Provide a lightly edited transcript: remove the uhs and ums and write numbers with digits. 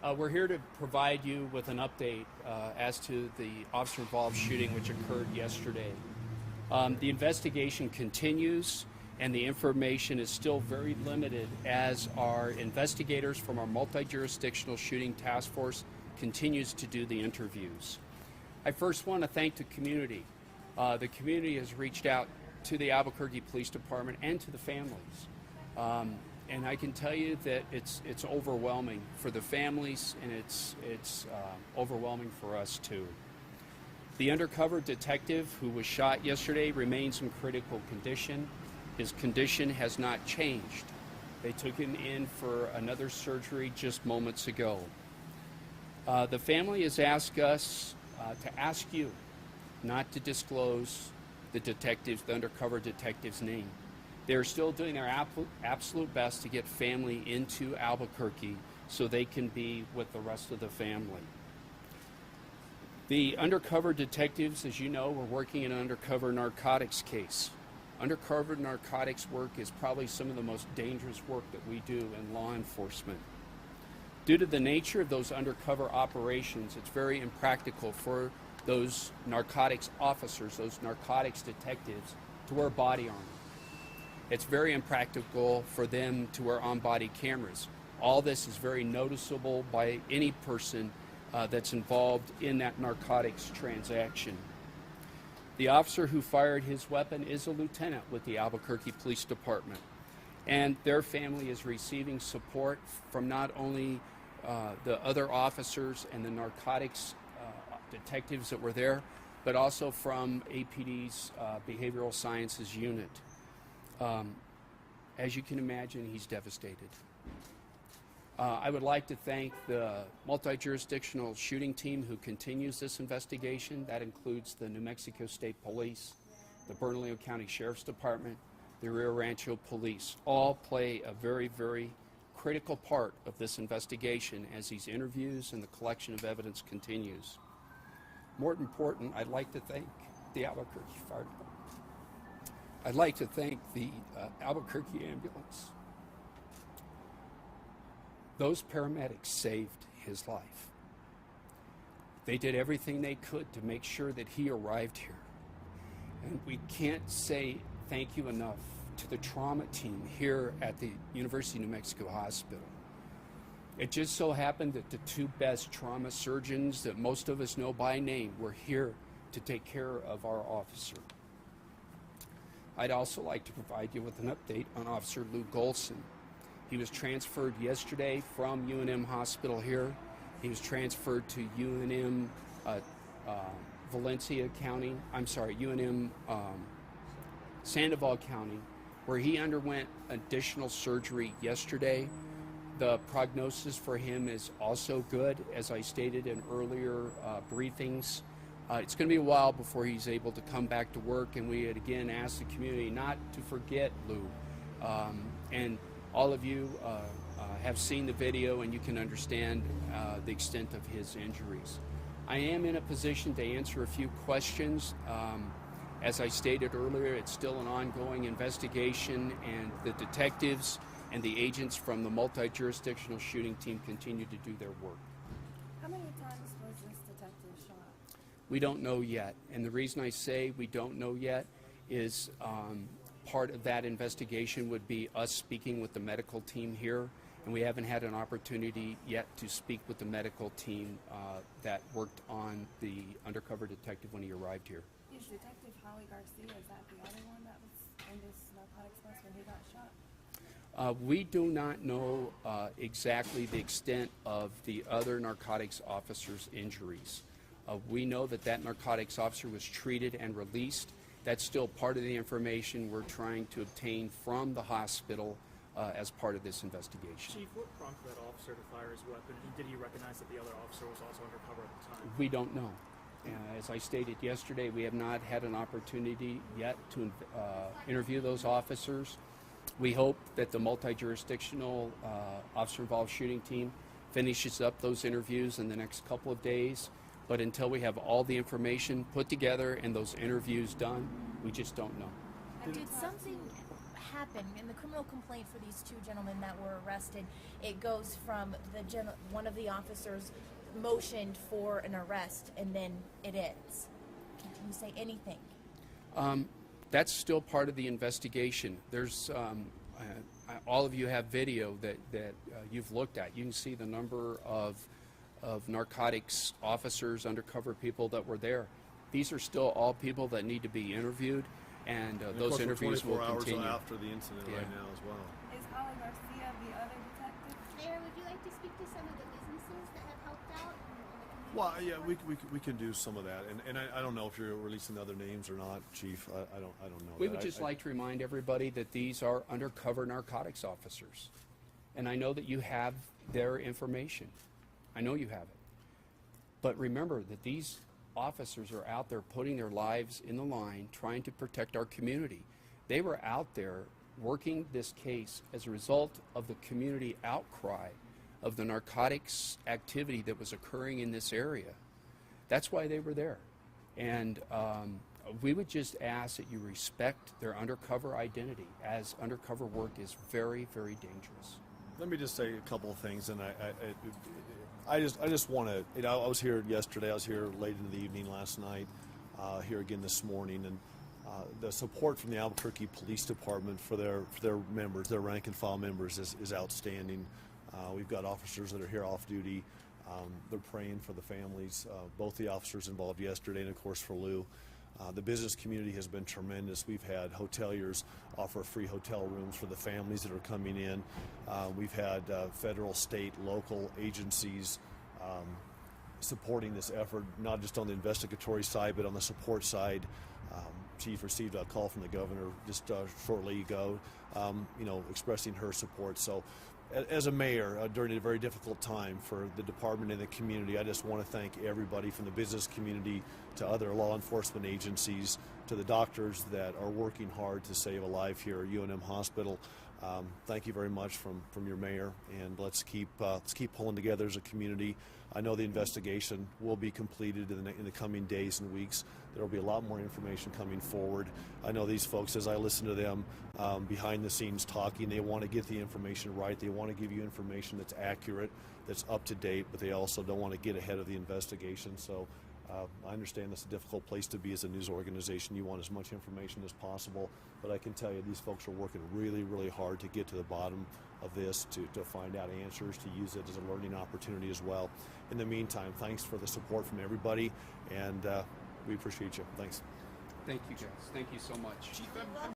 We're here to provide you with an update as to the officer-involved shooting which occurred yesterday. The investigation continues, and the information is still very limited as our investigators from our multi-jurisdictional shooting task force continues to do the interviews. I first want to thank the community. The community has reached out to the Albuquerque Police Department and to the families. And I can tell you that it's overwhelming for the families, and it's overwhelming for us too. The undercover detective who was shot yesterday remains in critical condition. His condition has not changed. They took him in for another surgery just moments ago. The family has asked us to ask you not to disclose the undercover detective's name. They're still doing their absolute best to get family into Albuquerque so they can be with the rest of the family. The undercover detectives, as you know, were working in an undercover narcotics case. Undercover narcotics work is probably some of the most dangerous work that we do in law enforcement. Due to the nature of those undercover operations, it's very impractical for those narcotics officers, those narcotics detectives, to wear body armor. It's very impractical for them to wear on-body cameras. All this is very noticeable by any person that's involved in that narcotics transaction. The officer who fired his weapon is a lieutenant with the Albuquerque Police Department, and their family is receiving support from not only the other officers and the narcotics detectives that were there, but also from APD's Behavioral Sciences Unit. As you can imagine, he's devastated. I would like to thank the multi-jurisdictional shooting team who continues this investigation. That includes the New Mexico State Police, the Bernalillo County Sheriff's Department, the Rio Rancho Police. All play a very, very critical part of this investigation as these interviews and the collection of evidence continues. More important, I'd like to thank the Albuquerque Fire Department. I'd like to thank the Albuquerque ambulance. Those paramedics saved his life. They did everything they could to make sure that he arrived here. And we can't say thank you enough to the trauma team here at the University of New Mexico Hospital. It just so happened that the two best trauma surgeons that most of us know by name were here to take care of our officer. I'd also like to provide you with an update on Officer Lou Golson. He was transferred yesterday from UNM Hospital here. He was transferred to UNM UNM Sandoval County, where he underwent additional surgery yesterday. The prognosis for him is also good, as I stated in earlier briefings. It's going to be a while before he's able to come back to work, and we had again asked the community not to forget Lou. And all of you have seen the video, and you can understand the extent of his injuries. I am in a position to answer a few questions. As I stated earlier, it's still an ongoing investigation, and the detectives and the agents from the multi-jurisdictional shooting team continue to do their work. How many times was this detective shot? We don't know yet, and the reason I say we don't know yet is part of that investigation would be us speaking with the medical team here, and we haven't had an opportunity yet to speak with the medical team that worked on the undercover detective when he arrived here. Is Detective Holly Garcia, is that the other one that was in this narcotics bus when he got shot? We do not know exactly the extent of the other narcotics officer's injuries. We know that that narcotics officer was treated and released. That's still part of the information we're trying to obtain from the hospital as part of this investigation. Chief, what prompted that officer to fire his weapon? Did he recognize that the other officer was also undercover at the time? We don't know. As I stated yesterday, we have not had an opportunity yet to interview those officers. We hope that the multi-jurisdictional officer-involved shooting team finishes up those interviews in the next couple of days. But until we have all the information put together and those interviews done, we just don't know. Did something happened in the criminal complaint for these two gentlemen that were arrested? It goes from one of the officers motioned for an arrest, and then it ends. Can you say anything? That's still part of the investigation. There's all of you have video that you've looked at. You can see the number of narcotics officers, undercover people that were there. These are still all people that need to be interviewed, and those interviews will continue. 24 hours after the incident right now as well. Is Holly Garcia the other detective? Mayor, would you like to speak to some of the businesses that have helped out? Well, yeah, we can do some of that, and I don't know if you're releasing other names or not, Chief. I don't know. We would just like to remind everybody that these are undercover narcotics officers, and I know that you have their information. I know you have it, but remember that these officers are out there putting their lives in the line, trying to protect our community. They were out there working this case as a result of the community outcry of the narcotics activity that was occurring in this area. That's why they were there. And we would just ask that you respect their undercover identity, as undercover work is very, very dangerous. Let me just say a couple of things, and I just want to. I was here yesterday. I was here late in the evening last night. Here again this morning, and the support from the Albuquerque Police Department for their members, their rank and file members, is outstanding. We've got officers that are here off duty. They're praying for the families, both the officers involved yesterday, and of course for Lou. The business community has been tremendous. We've had hoteliers offer free hotel rooms for the families that are coming in. We've had federal, state, local agencies supporting this effort, not just on the investigatory side, but on the support side. Chief received a call from the governor just shortly ago, expressing her support. So as a mayor, during a very difficult time for the department and the community, I just want to thank everybody from the business community to other law enforcement agencies to the doctors that are working hard to save a life here at UNM Hospital. Thank you very much from your mayor, and let's keep pulling together as a community. I know the investigation will be completed in the coming days and weeks. There will be a lot more information coming forward. I know these folks, as I listen to them behind the scenes talking, they want to get the information right. They want to give you information that's accurate, that's up to date, but they also don't want to get ahead of the investigation. So I understand that's a difficult place to be as a news organization. You want as much information as possible, but I can tell you these folks are working really, really hard to get to the bottom of this, to find out answers, to use it as a learning opportunity as well. In the meantime, thanks for the support from everybody, and we appreciate you. Thanks. Thank you, guys. Thank you so much.